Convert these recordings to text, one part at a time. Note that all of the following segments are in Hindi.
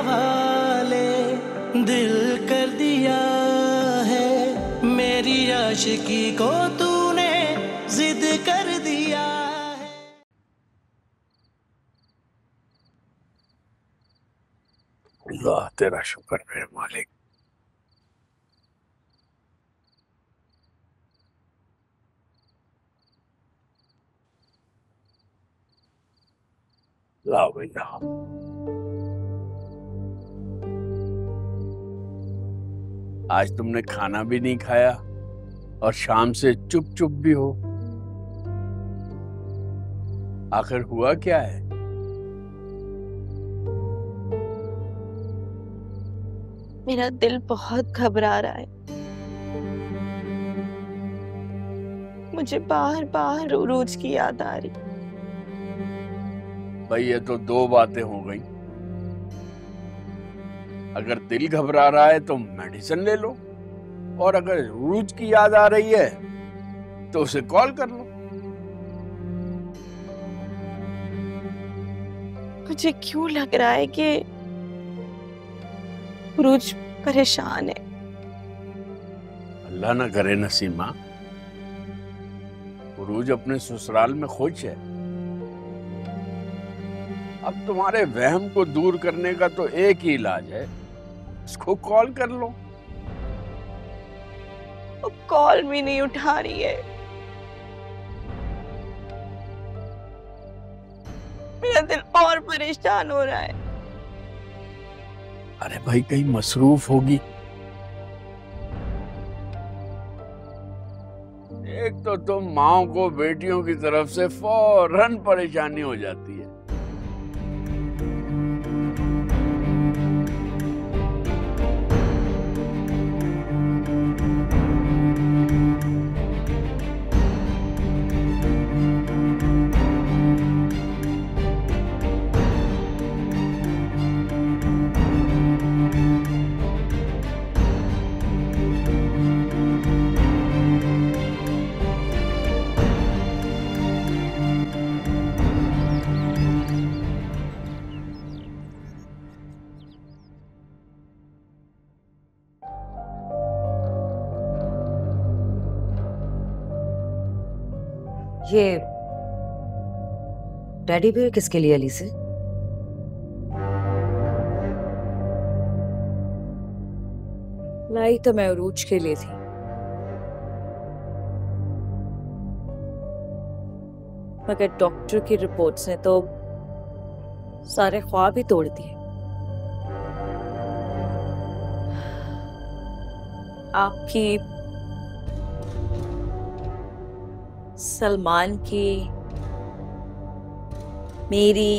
हवाले दिल कर दिया है, मेरी आशिकी को तूने जिद कर दिया है। अल्लाह तेरा शुक्र है मालिक। लाओ भैया। आज तुमने खाना भी नहीं खाया और शाम से चुप चुप भी हो। आखिर हुआ क्या है? मेरा दिल बहुत घबरा रहा है। मुझे बार बार उरूज की याद आ रही। भाई ये तो दो बातें हो गई। अगर दिल घबरा रहा है तो मेडिसिन ले लो, और अगर उरूज की याद आ रही है तो उसे कॉल कर लो। मुझे क्यों लग रहा है कि उरूज परेशान है। अल्लाह ना करे नसीमा, उरूज अपने ससुराल में खुश है। अब तुम्हारे वहम को दूर करने का तो एक ही इलाज है, उसको कॉल कर लो। वो कॉल भी नहीं उठा रही है। मेरा दिल और परेशान हो रहा है। अरे भाई कहीं मसरूफ होगी। एक तो तुम माओ को बेटियों की तरफ से फौरन परेशानी हो जाती है। ये टेडी बियर किसके लिए अली से? लाई तो मैं उरूज के लिए थी। मगर डॉक्टर की रिपोर्ट्स ने तो सारे ख्वाब ही तोड़ दिए। आपकी, सलमान की, मेरी,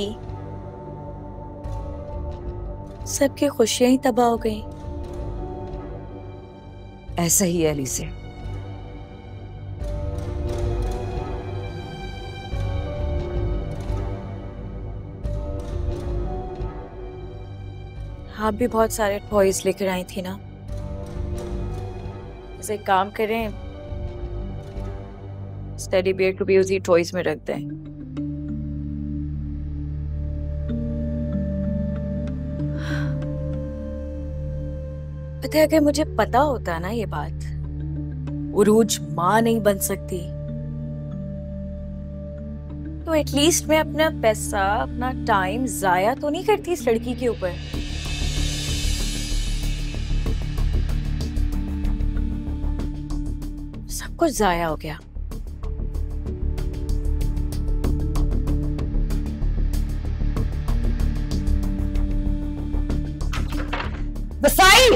सबकी खुशियां ही तबाह हो गई। ऐसा ही है अली से। आप भी बहुत सारे टॉयज लेकर आई थी ना। इसे काम करें, टेडी बियर को भी उसी टॉयज में रख दें। पता है, अगर मुझे पता होता ना ये बात, उरूज मां नहीं बन सकती, तो एटलीस्ट मैं अपना पैसा, अपना टाइम जाया तो नहीं करती इस लड़की के ऊपर। सब कुछ जाया हो गया। बसाई!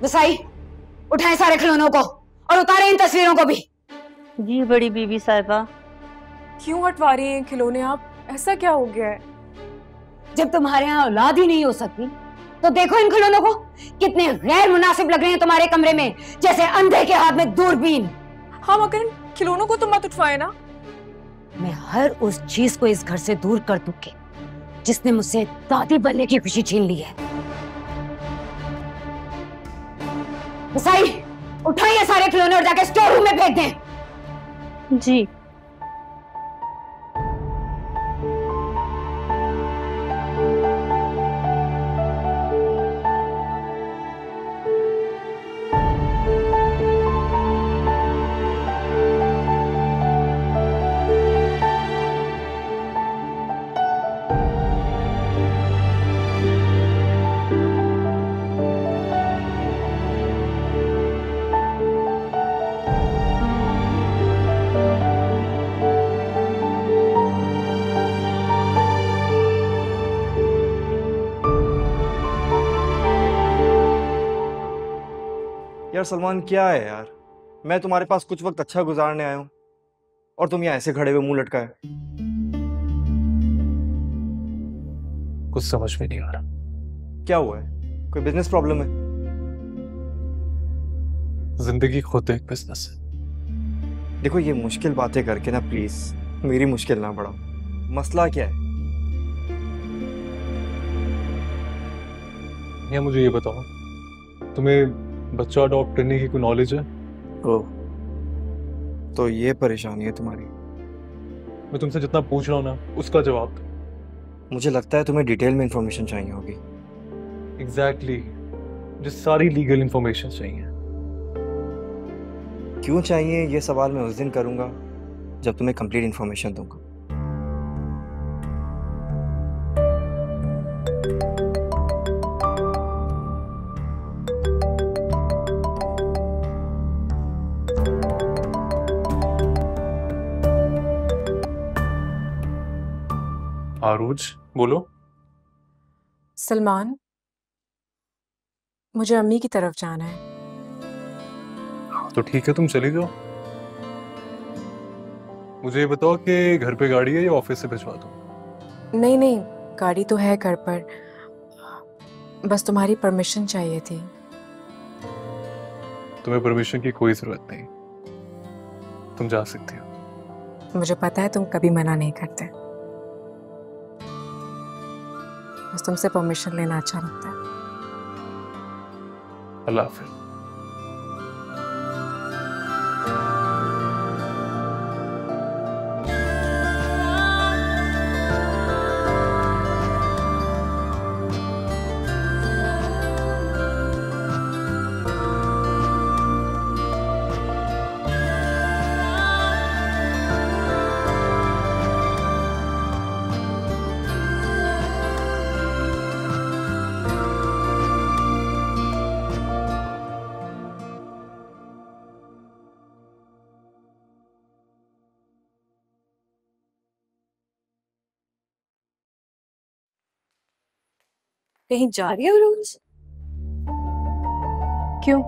बसाई, उठाएं सारे खिलौनों को और उतारें इन तस्वीरों को भी। जी बड़ी बीबी साहिबा। क्यों हटवा रही हैं खिलौने आप? ऐसा क्या हो गया है? जब तुम्हारे यहाँ औलाद ही नहीं हो सकती तो देखो इन खिलौनों को, कितने गैर मुनासिब लग रहे हैं तुम्हारे कमरे में, जैसे अंधे के हाथ में दूरबीन। हाँ मगर इन खिलौनों को तो मत उठवाए ना। मैं हर उस चीज को इस घर से दूर कर दूंगी जिसने मुझसे दादी बनने की खुशी छीन ली है। मिसाइल, उठाइए सारे खिलौने और जाके स्टोर रूम में फेंक दें। जी। यार सलमान, क्या है यार? मैं तुम्हारे पास कुछ वक्त अच्छा गुजारने आया हूँ और तुम यहाँ ऐसे खड़े हुए मुंह लटकाए। कुछ समझ में नहीं आ रहा। क्या हुआ है? कोई बिजनेस प्रॉब्लम है? जिंदगी खुद एक बिजनेस है। देखो, ये मुश्किल बातें करके ना प्लीज मेरी मुश्किल ना बढ़ाओ। मसला क्या है? या मुझे ये बताओ, तुम्हें बच्चा अडॉप्ट करने की कोई नॉलेज है? ओह, तो ये परेशानी है तुम्हारी? मैं तुमसे जितना पूछ रहा हूँ ना, उसका जवाब दो। मुझे लगता है तुम्हें डिटेल में इंफॉर्मेशन चाहिए होगी। एग्जैक्टली, मुझे सारी लीगल इंफॉर्मेशन चाहिए। क्यों चाहिए ये सवाल मैं उस दिन करूंगा जब तुम्हें कंप्लीट इंफॉर्मेशन दूंगा। आरूज, बोलो। सलमान, मुझे अम्मी की तरफ जाना है। तो ठीक है, तुम चली जाओ। मुझे ये बताओ कि घर पे गाड़ी है या ऑफिस से भिजवा दूं? नहीं नहीं, गाड़ी तो है घर पर, बस तुम्हारी परमिशन चाहिए थी। तुम्हें परमिशन की कोई जरूरत नहीं, तुम जा सकती हो। मुझे पता है तुम कभी मना नहीं करते, बस तुमसे परमिशन लेना अच्छा लगता है। अल्लाह हाफिज़। कहीं जा रही हो रोज? क्यों?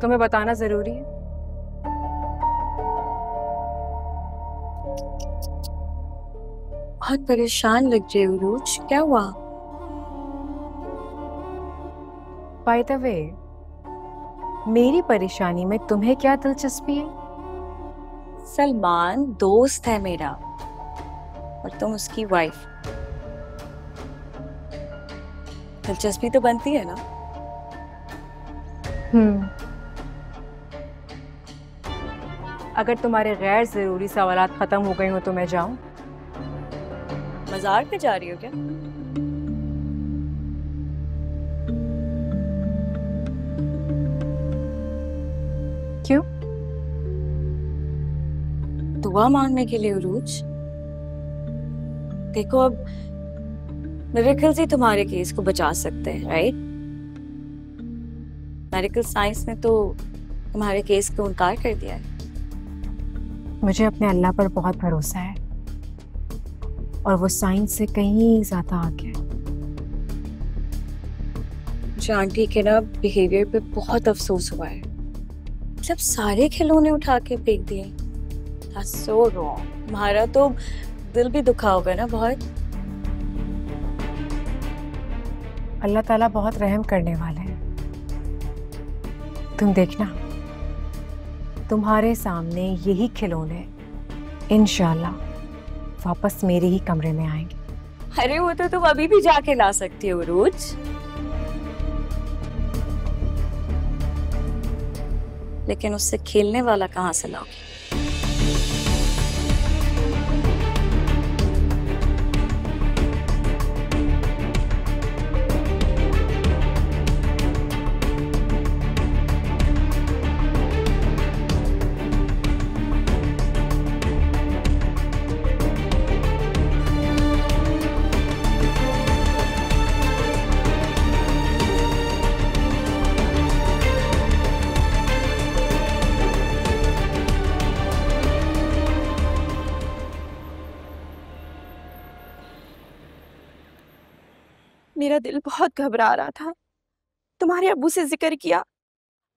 तुम्हें बताना जरूरी है? बहुत परेशान लग रही हो रोज, क्या हुआ? बाय द वे, मेरी परेशानी में तुम्हें क्या दिलचस्पी है? सलमान दोस्त है मेरा और तुम उसकी वाइफ। दिलचस्पी तो बनती है ना। अगर तुम्हारे गैर जरूरी सवालात खत्म हो गए हो तो मैं जाऊं? मजाक में जा रही हो क्या? क्यों? दुआ मांगने के लिए उरूज। देखो, अब मिरेकल्स ही तुम्हारे केस को बचा सकते हैं, राइट? मेडिकल साइंस ने तो तुम्हारे केस को इनकार कर दिया है। मुझे अपने अल्लाह पर बहुत भरोसा है और वो साइंस से कहीं ज्यादा आगे है। मुझे आंटी के ना बिहेवियर पे बहुत अफसोस हुआ है। जब सारे खिलौने उठा के फेंक दिए, That's so wrong। तुम्हारा तो दिल भी दुखा होगा ना बहुत। अल्लाह ताला बहुत रहम करने वाले हैं। तुम देखना, तुम्हारे सामने यही खिलौने इंशाल्लाह वापस मेरे ही कमरे में आएंगे। अरे वो तो तुम अभी भी जाके ला सकती हो रोज। लेकिन उससे खेलने वाला कहाँ से लाओगे? मेरा दिल बहुत घबरा रहा था। तुम्हारे अब्बू से जिक्र किया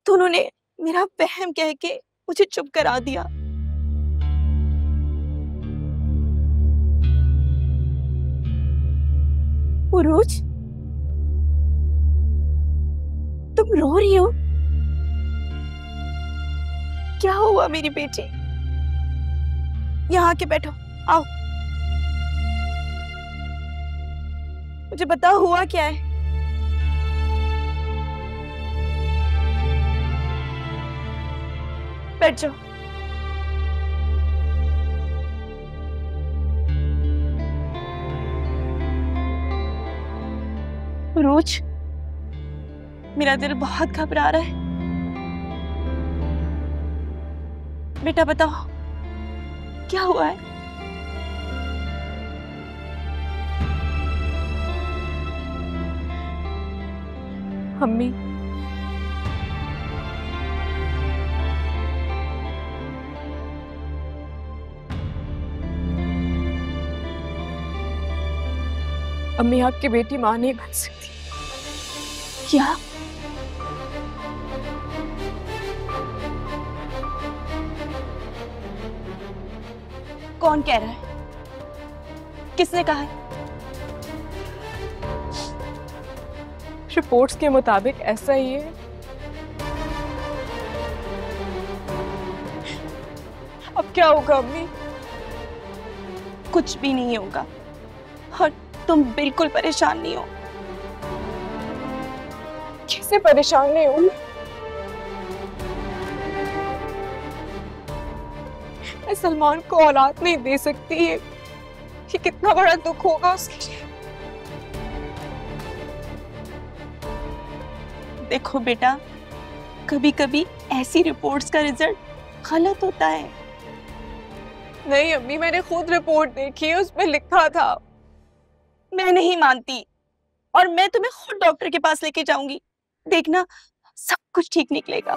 तो उन्होंने मेरा वहम कह के मुझे चुप करा दिया। उरूज, तुम रो रही हो? क्या हुआ मेरी बेटी? यहाँ आके बैठो, आओ। मुझे बताओ हुआ क्या है? बैठ जाओ। रोज, मेरा दिल बहुत घबरा रहा है। बेटा बताओ क्या हुआ है? अम्मी, अम्मी आपकी बेटी मां नहीं बन सकती। क्या? कौन कह रहा है? किसने कहा है? रिपोर्ट्स के मुताबिक ऐसा ही है। अब क्या होगा अम्मी? कुछ भी नहीं होगा और तुम बिल्कुल परेशान नहीं हो। कैसे परेशान नहीं हूं? मैं सलमान को औलाद नहीं दे सकती है। ये कितना बड़ा दुख होगा उसके लिए। देखो बेटा, कभी कभी ऐसी रिपोर्ट्स का रिजल्ट गलत होता है। नहीं अम्मी, मैंने खुद रिपोर्ट देखी है, उसमें लिखा था। मैं नहीं मानती और मैं तुम्हें खुद डॉक्टर के पास लेके जाऊंगी। देखना सब कुछ ठीक निकलेगा।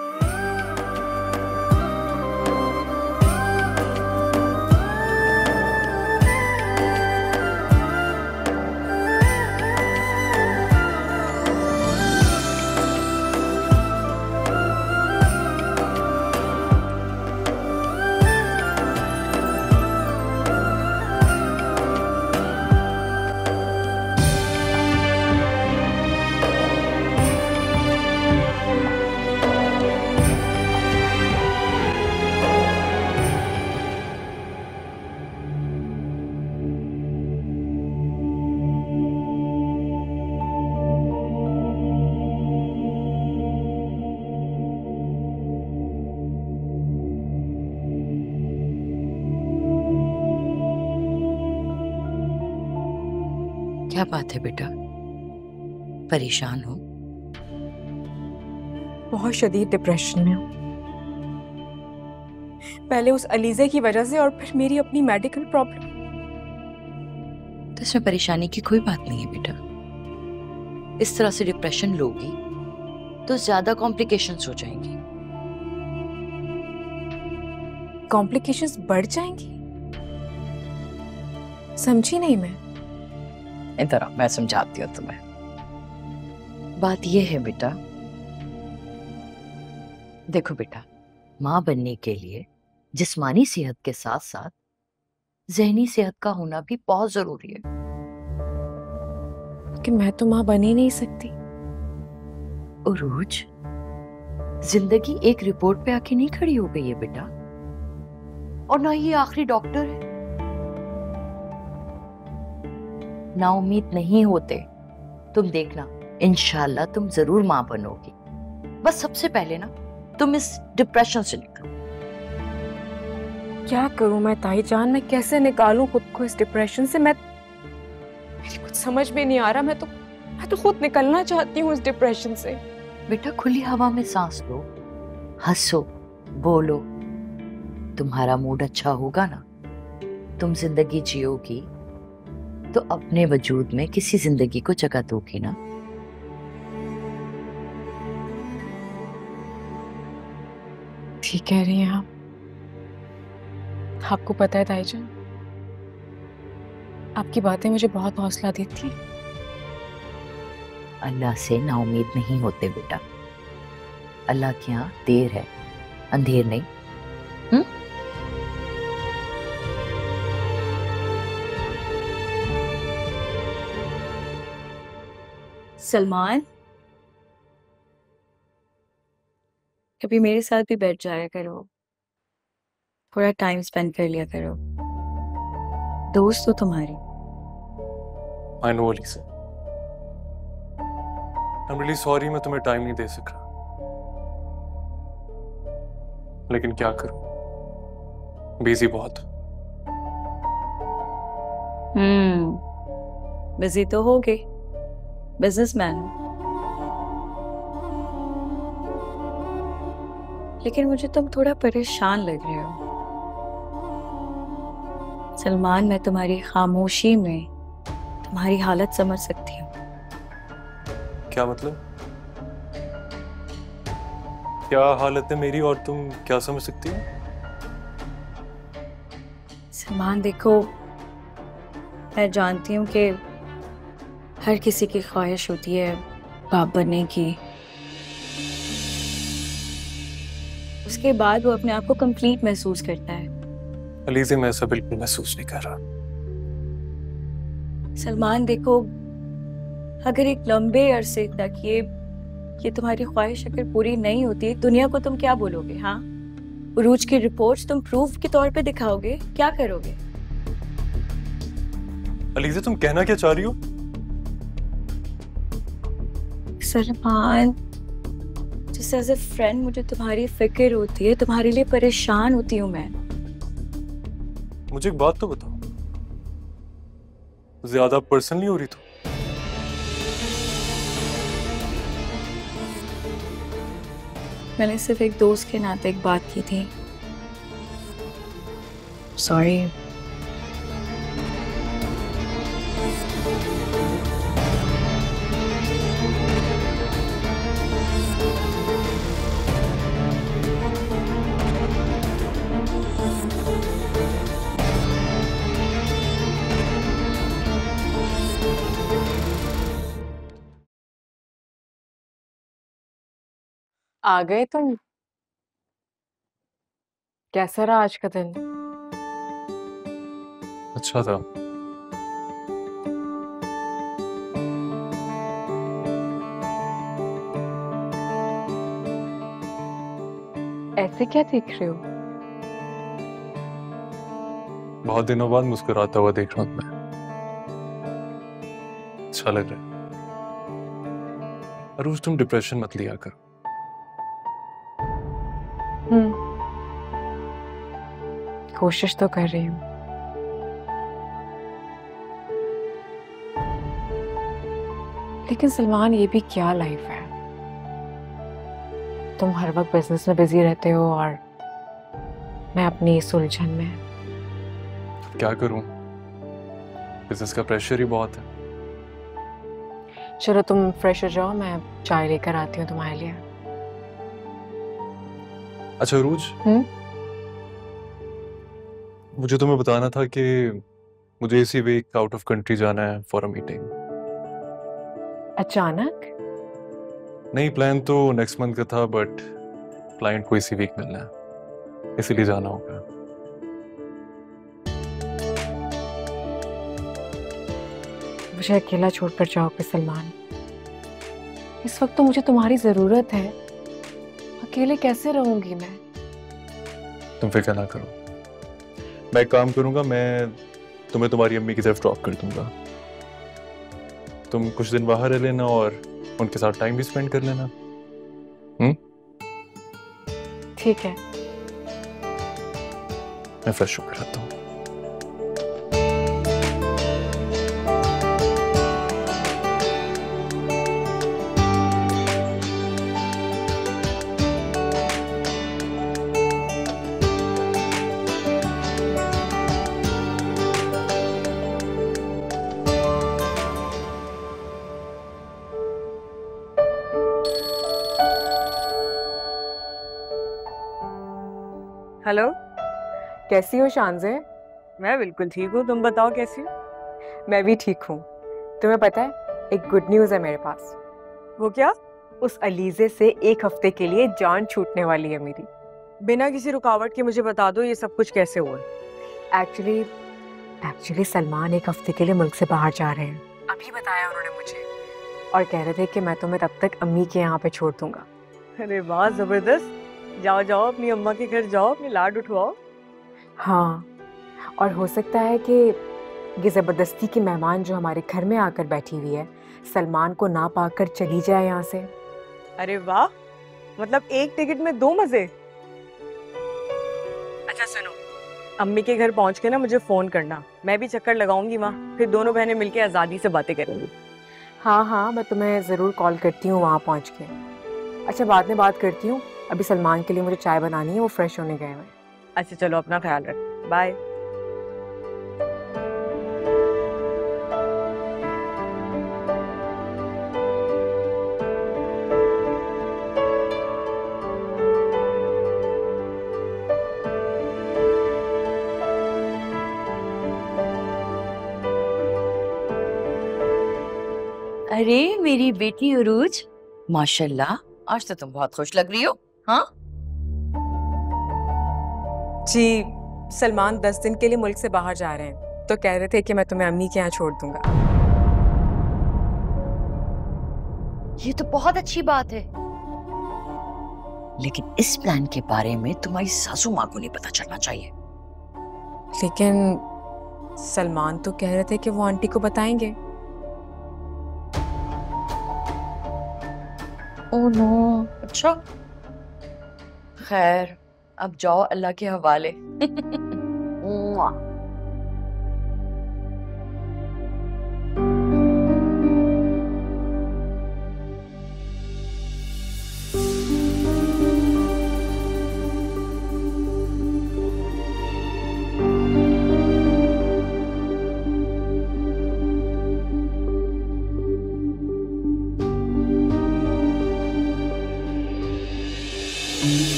क्या बात है बेटा, परेशान हो? बहुत शदीद डिप्रेशन में हूँ। पहले उस अलीज़े की वजह से और फिर मेरी अपनी मेडिकल प्रॉब्लम। तो इसमें परेशानी की कोई बात नहीं है बेटा। इस तरह से डिप्रेशन लोगी तो ज्यादा कॉम्प्लिकेशंस हो जाएंगी। कॉम्प्लिकेशंस बढ़ जाएंगी? समझी नहीं मैं। इधर मैं समझाती हूँ तुम्हें। बात यह है बेटा, देखो बेटा, माँ बनने के लिए जिस्मानी सेहत के साथ साथ ज़हनी सेहत का होना भी बहुत जरूरी है। लेकिन मैं तो माँ बन ही नहीं सकती। उरूज, जिंदगी एक रिपोर्ट पे आके नहीं खड़ी हो गई है बेटा, और ना ये आखिरी डॉक्टर है। नाउम्मीद नहीं होते। तुम देखना, इंशाल्लाह तुम जरूर माँ बनोगी। बस सबसे पहले ना तुम इस डिप्रेशन से निकलो। क्या करूं मैं ताई जान, मैं कैसे निकालूं खुद को इस डिप्रेशन से? मेरी कुछ समझ में नहीं आ रहा। मैं तो खुद निकलना चाहती हूँ इस डिप्रेशन से। बेटा खुली हवा में सांस लो, हंसो, बोलो। तुम्हारा मूड अच्छा होगा ना, तुम जिंदगी जियोगी तो अपने वजूद में किसी जिंदगी को जगह दोगी ना। ठीक कह रही हैं आप। आपको पता है ताई जान, आपकी बातें मुझे बहुत हौसला देती हैं। अल्लाह से नाउम्मीद नहीं होते बेटा। अल्लाह के यहाँ देर है, अंधेर नहीं। सलमान, कभी मेरे साथ भी बैठ जाया करो, थोड़ा टाइम स्पेंड कर लिया करो। दोस्त हो तुम्हारी। I know Alisa, I am really sorry, मैं तुम्हें टाइम नहीं दे सक रहा, लेकिन क्या करूं, बिजी बहुत। बिजी तो हो गए, बिजनेसमैन। लेकिन मुझे तुम थोड़ा परेशान लग रहे हो। सलमान, मैं तुम्हारी खामोशी में तुम्हारी हालत समझ सकती हूँ। क्या मतलब? क्या हालत है मेरी और तुम क्या समझ सकती हो? सलमान देखो, मैं जानती हूँ कि हर किसी की ख्वाहिश होती है बाप बनने की, उसके बाद वो अपने आप को कंप्लीट महसूस करता है। अलीज़े, मैं ऐसा बिल्कुल महसूस नहीं कर रहा। सलमान देखो, अगर एक लंबे अरसे तक ये तुम्हारी ख्वाहिश अगर पूरी नहीं होती, दुनिया को तुम क्या बोलोगे? हाँ, उरूज की रिपोर्ट्स तुम प्रूफ के तौर पे दिखाओगे? क्या करोगे? अलीज़े, तुम कहना क्या चाह रही हो? सलमान, जैसे एज ए फ्रेंड मुझे तुम्हारी फिक्र होती है, तुम्हारे लिए परेशान होती हूँ मैं। मुझे एक बात तो बताओ, ज्यादा पर्सनल नहीं हो रही तो? मैंने सिर्फ एक दोस्त के नाते एक बात की थी। सॉरी। आ गए तुम? कैसा रहा आज का दिन? अच्छा था। ऐसे क्या देख रहे हो? बहुत दिनों बाद मुस्कुराता हुआ देख रहा हूं मैं। अच्छा लग रहा है। अरूज, तुम डिप्रेशन मत लिया करो। कोशिश तो कर रही हूँ। लेकिन सलमान, ये भी क्या लाइफ है? तुम हर वक्त बिजनेस में बिजी रहते हो और मैं अपनी इस उलझन में। क्या करूं, बिजनेस का प्रेशर ही बहुत है। चलो तुम फ्रेश हो जाओ, मैं चाय लेकर आती हूँ तुम्हारे लिए। अच्छा अरूज, मुझे तुम्हें बताना था कि मुझे इसी वीक आउट ऑफ कंट्री जाना है फॉर अ मीटिंग। अचानक? नहीं, प्लान तो नेक्स्ट मंथ का था, बट क्लाइंट को इसी वीक मिलना है, इसीलिए जाना होगा। मुझे अकेला छोड़कर जाओगे सलमान? इस वक्त तो मुझे तुम्हारी जरूरत है। अकेले कैसे रहूंगी मैं? तुम फिक्र ना करो, मैं एक काम करूंगा, मैं तुम्हें तुम्हारी अम्मी की तरफ ड्रॉप कर दूंगा। तुम कुछ दिन बाहर रह लेना और उनके साथ टाइम भी स्पेंड कर लेना। ठीक है। मैं फ्रेश होकर आता हूँ। हेलो, कैसी हो शानज़े? मैं बिल्कुल ठीक हूँ, तुम बताओ कैसी हो? मैं भी ठीक हूँ। तुम्हें पता है, एक गुड न्यूज़ है मेरे पास। वो क्या? उस अलीज़े से 1 हफ्ते के लिए जान छूटने वाली है मेरी। बिना किसी रुकावट के मुझे बता दो ये सब कुछ कैसे हुआ है? एक्चुअली सलमान 1 हफ्ते के लिए मुल्क से बाहर जा रहे हैं। अभी बताया उन्होंने मुझे, और कह रहे थे कि मैं तुम्हें तब तक अम्मी के यहाँ पे छोड़ दूंगा। अरे वाह, जबरदस्त। जाओ जाओ, अपनी अम्मा के घर जाओ, अपने लाड उठवाओ। हाँ, और हो सकता है कि ये ज़बरदस्ती की मेहमान जो हमारे घर में आकर बैठी हुई है, सलमान को ना पाकर चली जाए यहाँ से। अरे वाह, मतलब 1 टिकट में 2 मजे। अच्छा सुनो, अम्मी के घर पहुँच के ना मुझे फ़ोन करना, मैं भी चक्कर लगाऊंगी वहाँ, फिर दोनों बहनें मिलके आज़ादी से बातें करेंगी। हाँ, मैं तुम्हें ज़रूर कॉल करती हूँ वहाँ पहुँच के। अच्छा, बाद में बात करती हूँ, अभी सलमान के लिए मुझे चाय बनानी है, वो फ्रेश होने गए हैं। अच्छा चलो, अपना ख्याल रख, बाय। अरे मेरी बेटी उरूज, माशाल्लाह, आज तो तुम बहुत खुश लग रही हो। हाँ जी, सलमान 10 दिन के लिए मुल्क से बाहर जा रहे हैं, तो कह रहे थे कि मैं तुम्हें अम्मी के यहाँ छोड़ दूंगा। ये तो बहुत अच्छी बात है, लेकिन इस प्लान के बारे में तुम्हारी सासू माँ को नहीं पता चलना चाहिए। लेकिन सलमान तो कह रहे थे कि वो आंटी को बताएंगे। ओह नो, अच्छा खैर, अब जाओ अल्लाह के हवाले।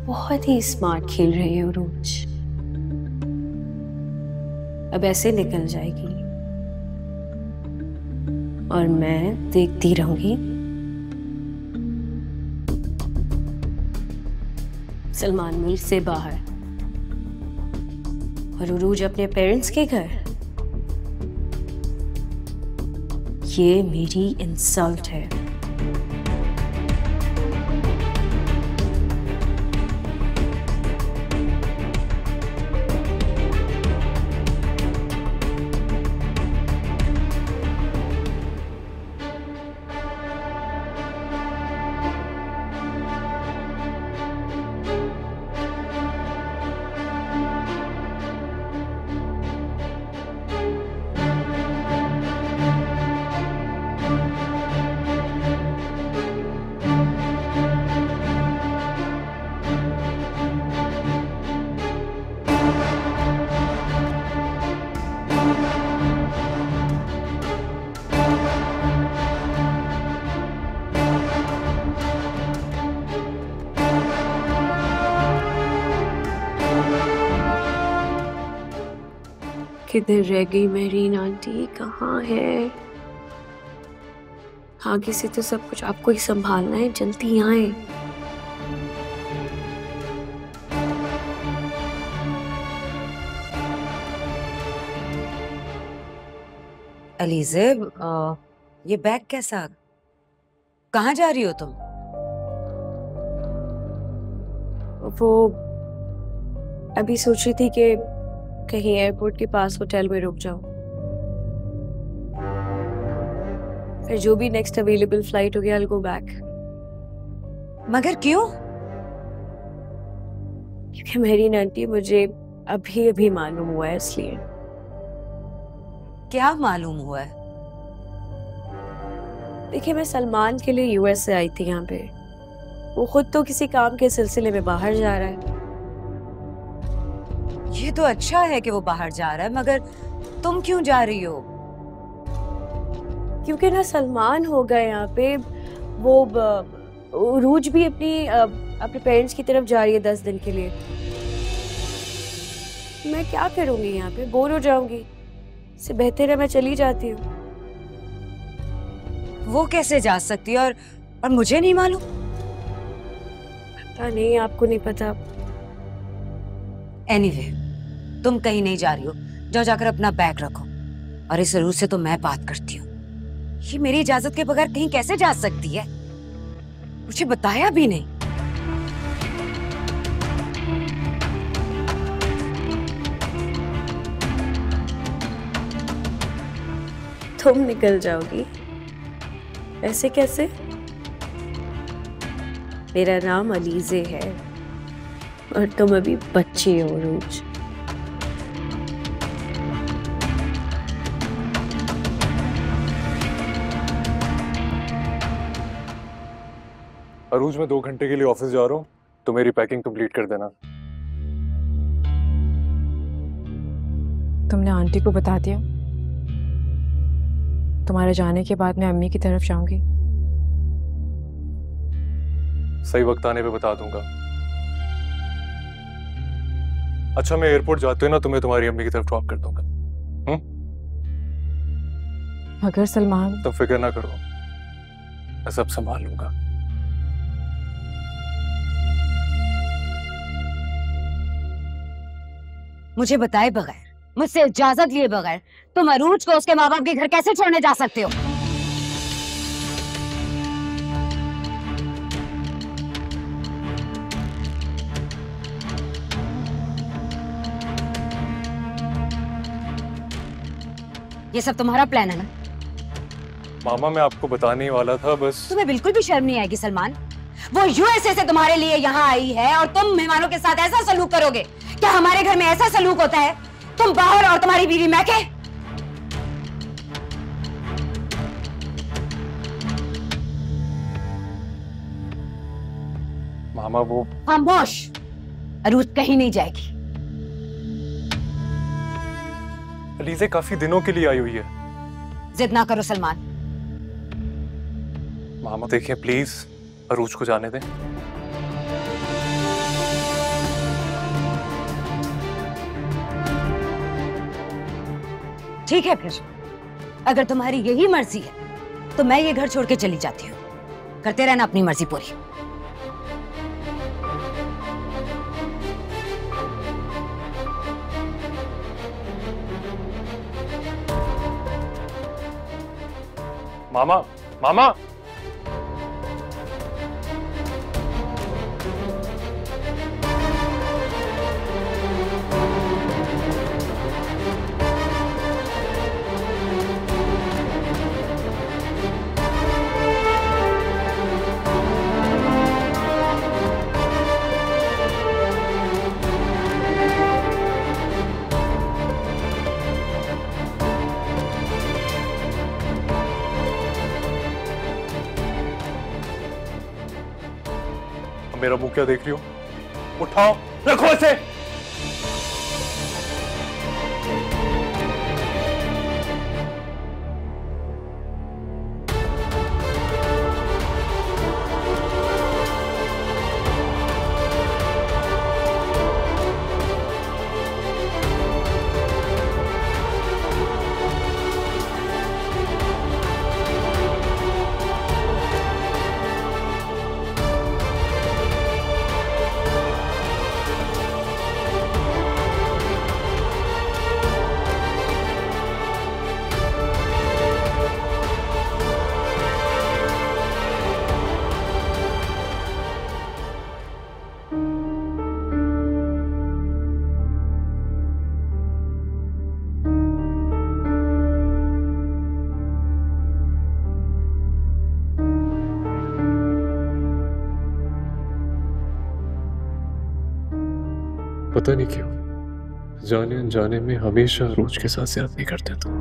बहुत ही स्मार्ट खेल रही है उरूज, अब ऐसे निकल जाएगी और मैं देखती रहूंगी। सलमान मुल्क से बाहर और उरूज अपने पेरेंट्स के घर। ये मेरी इंसल्ट है। किधर रह गई मेरीन आंटी, कहाँ है? आगे से तो सब कुछ आपको ही संभालना है, जल्दी आए। अलीज़े, ये बैग कैसा? कहाँ जा रही हो तुम? अभी सोच रही थी कि कहीं एयरपोर्ट के पास होटल में रुक जाऊं, फिर जो भी नेक्स्ट अवेलेबल फ्लाइट हो गया I'll go back। मगर क्यों? क्योंकि मेरी आंटी मुझे अभी अभी मालूम हुआ है, इसलिए। क्या मालूम हुआ है? देखिए, मैं सलमान के लिए यूएस से आई थी यहाँ पे। वो खुद तो किसी काम के सिलसिले में बाहर जा रहा है। ये तो अच्छा है कि वो बाहर जा रहा है, मगर तुम क्यों जा रही हो? क्योंकि ना सलमान होगा यहाँ पे, वो रूज भी अपने पेरेंट्स की तरफ जा रही है 10 दिन के लिए। मैं क्या करूंगी यहाँ पे, बोर हो जाऊंगी। इससे बेहतर है मैं चली जाती हूँ। वो कैसे जा सकती है और मुझे नहीं मालूम? पता नहीं, आपको नहीं पता? एनीवे, तुम कहीं नहीं जा रही हो। जाओ जाकर अपना बैग रखो। और इस रूस से तो मैं बात करती हूँ। ये मेरी इजाजत के बगैर कहीं कैसे जा सकती है? मुझे बताया भी नहीं। तुम निकल जाओगी? ऐसे कैसे? मेरा नाम अलीजे है और तुम अभी बच्ची हो रूज। अरूज, मैं 2 घंटे के लिए ऑफिस जा रहा हूँ, तो मेरी पैकिंग कंप्लीट कर देना। तुमने आंटी को बता दिया? तुम्हारे जाने के बाद मैं अम्मी की तरफ जाऊंगी। सही वक्त आने पे बता दूंगा। अच्छा, मैं एयरपोर्ट जाते हुए ना तुम्हें तुम्हारी अम्मी की तरफ ड्रॉप कर दूंगा। मगर सलमान, तुम फिक्र ना करो, मैं सब संभाल लूंगा। मुझे बताए बगैर, मुझसे इजाजत लिए बगैर तुम अरूज को उसके माँ बाप के घर कैसे छोड़ने जा सकते हो? ये सब तुम्हारा प्लान है ना? मामा, मैं आपको बताने ही वाला था, बस। तुम्हें बिल्कुल भी शर्म नहीं आएगी सलमान? वो यूएसए से तुम्हारे लिए यहाँ आई है और तुम मेहमानों के साथ ऐसा सलूक करोगे? क्या हमारे घर में ऐसा सलूक होता है? तुम बाहर और तुम्हारी बीवी मैके। मामा, वो खामोश। अरूज कहीं नहीं जाएगी। अलीजे काफी दिनों के लिए आई हुई है। जिद ना करो सलमान। मामा देखिए, प्लीज अरूज को जाने दें। ठीक है, फिर अगर तुम्हारी यही मर्जी है तो मैं ये घर छोड़ के चली जाती हूँ। करते रहना अपनी मर्जी पूरी। मामा, मामा, मेरा मुंह क्या देख रही हो? उठाओ, रखो इसे। पता नहीं क्यों जाने अनजाने में हमेशा अरूज के साथ ज्यादती करते थे।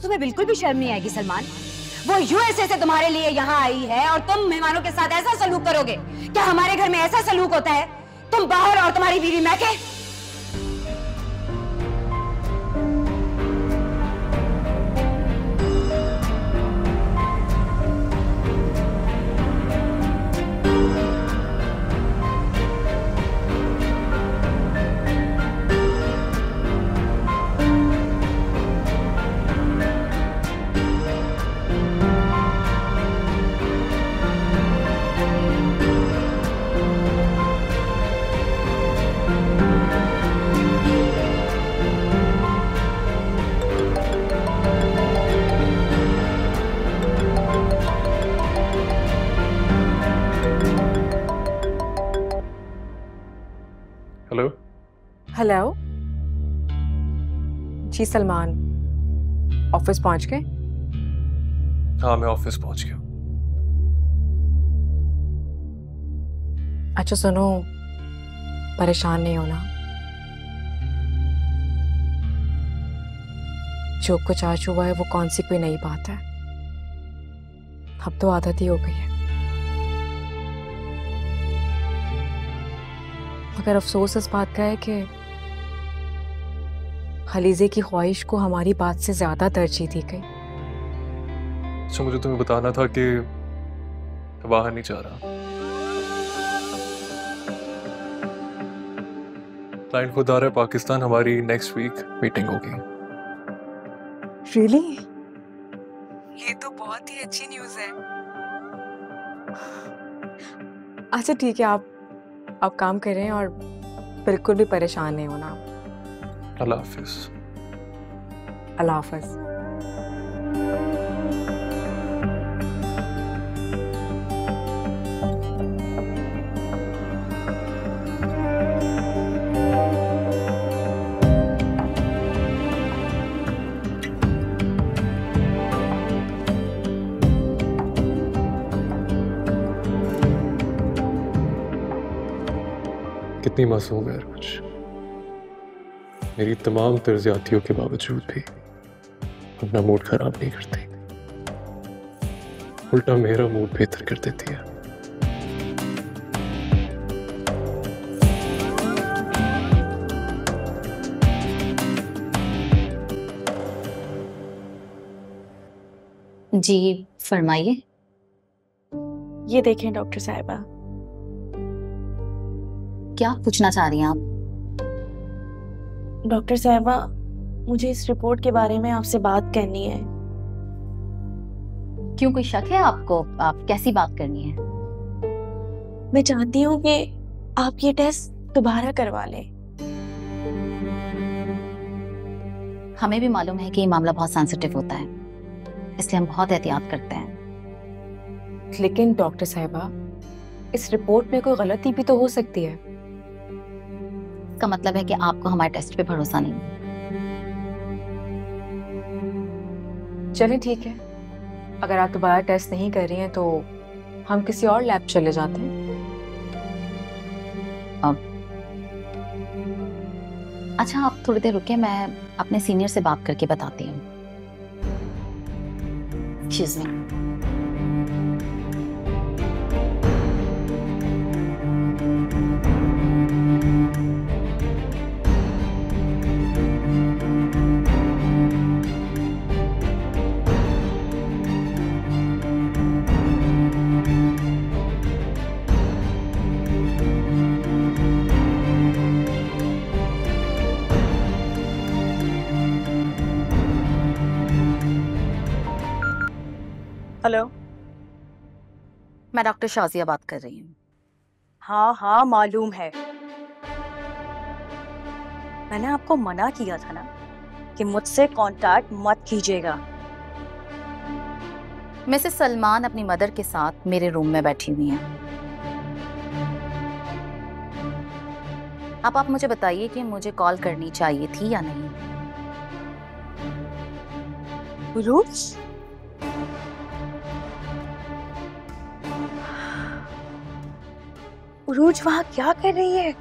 तुम्हें बिल्कुल भी शर्म नहीं आएगी सलमान? वो यूएसए से तुम्हारे लिए यहाँ आई है और तुम मेहमानों के साथ ऐसा सलूक करोगे? क्या हमारे घर में ऐसा सलूक होता है? तुम बाहर और तुम्हारी बीवी मैके। हेलो हेलो जी सलमान, ऑफिस पहुंच गए? हाँ मैं ऑफिस पहुंच गया। अच्छा सुनो, परेशान नहीं होना। जो कुछ आज हुआ है वो कौन सी कोई नई बात है, अब तो आदत ही हो गई है। मगर अफसोस इस बात का है कि खलीजे की ख्वाहिश को हमारी बात से ज्यादा तरजीह दी गई। अच्छा मुझे तुम्हें बताना था कि मैं बाहर नहीं जा रहा। क्लाइंट खुद आ रहा है पाकिस्तान, हमारी नेक्स्ट वीक मीटिंग होगी। रियली? ये तो बहुत ही अच्छी न्यूज़ है। अच्छा ठीक है, आप काम करें और बिल्कुल भी परेशान नहीं होना। अल्लाह हाफिज। अल्लाह हाफिज। कितनी मासूम है कुछ, मेरी तमाम तर्जियातियों के बावजूद भी अपना मूड खराब नहीं करती, उल्टा मेरा मूड बेहतर कर देती है। जी फरमाइए। ये देखें डॉक्टर साहिबा। क्या पूछना चाह रही हैं आप? डॉक्टर साहिबा, मुझे इस रिपोर्ट के बारे में आपसे बात करनी है। क्यों, कोई शक है आपको? आप कैसी बात करनी है? मैं चाहती हूँ कि आप ये टेस्ट दोबारा करवा लें। हमें भी मालूम है कि ये मामला बहुत सेंसिटिव होता है, इसलिए हम बहुत एहतियात करते हैं। लेकिन डॉक्टर साहिबा, इस रिपोर्ट में कोई गलती भी तो हो सकती है। इसका मतलब है कि आपको हमारे टेस्ट पे भरोसा नहीं। चलें ठीक है, अगर आप दोबारा टेस्ट नहीं कर रही हैं तो हम किसी और लैब चले जाते हैं। अच्छा आप थोड़ी देर रुकिए, मैं अपने सीनियर से बात करके बताती हूँ। Excuse me. हेलो, मैं डॉक्टर शाजिया बात कर रही हूँ। हाँ हाँ मालूम है। मैंने आपको मना किया था ना कि मुझसे कांटेक्ट मत कीजिएगा। मिसेस सलमान अपनी मदर के साथ मेरे रूम में बैठी हुई हैं। अब आप मुझे बताइए कि मुझे कॉल करनी चाहिए थी या नहीं। उरूज, उरूज वहां क्या कर रही है?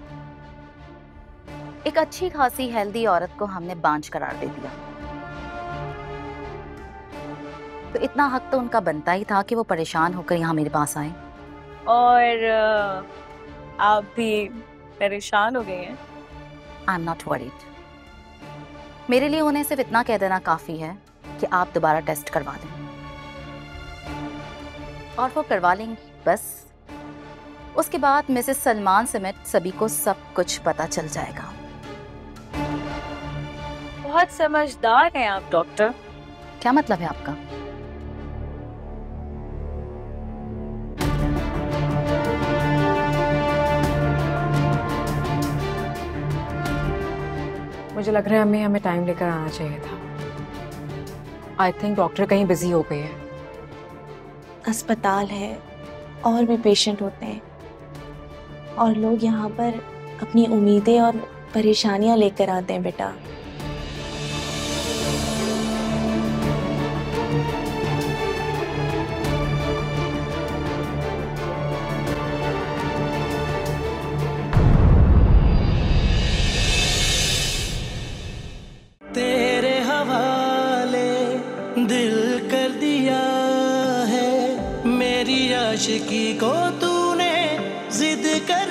एक अच्छी खासी हेल्दी औरत को हमने बांझ करार दे दिया, तो इतना हक तो उनका बनता ही था कि वो परेशान होकर यहाँ मेरे पास आए। और आप भी परेशान हो गए हैं? I am not worried. मेरे लिए उन्हें सिर्फ इतना कह देना काफी है कि आप दोबारा टेस्ट करवा दें, और वो करवा लेंगी बस। उसके बाद मिसेस सलमान समेत सभी को सब कुछ पता चल जाएगा। बहुत समझदार हैं आप डॉक्टर। क्या मतलब है आपका? मुझे लग रहा है हमें टाइम लेकर आना चाहिए था। आई थिंक डॉक्टर कहीं बिजी हो गई है। अस्पताल है और भी पेशेंट होते हैं, और लोग यहाँ पर अपनी उम्मीदें और परेशानियां लेकर आते हैं बेटा। तेरे हवाले दिल कर दिया है, मेरी आशिकी को तूने जिद कर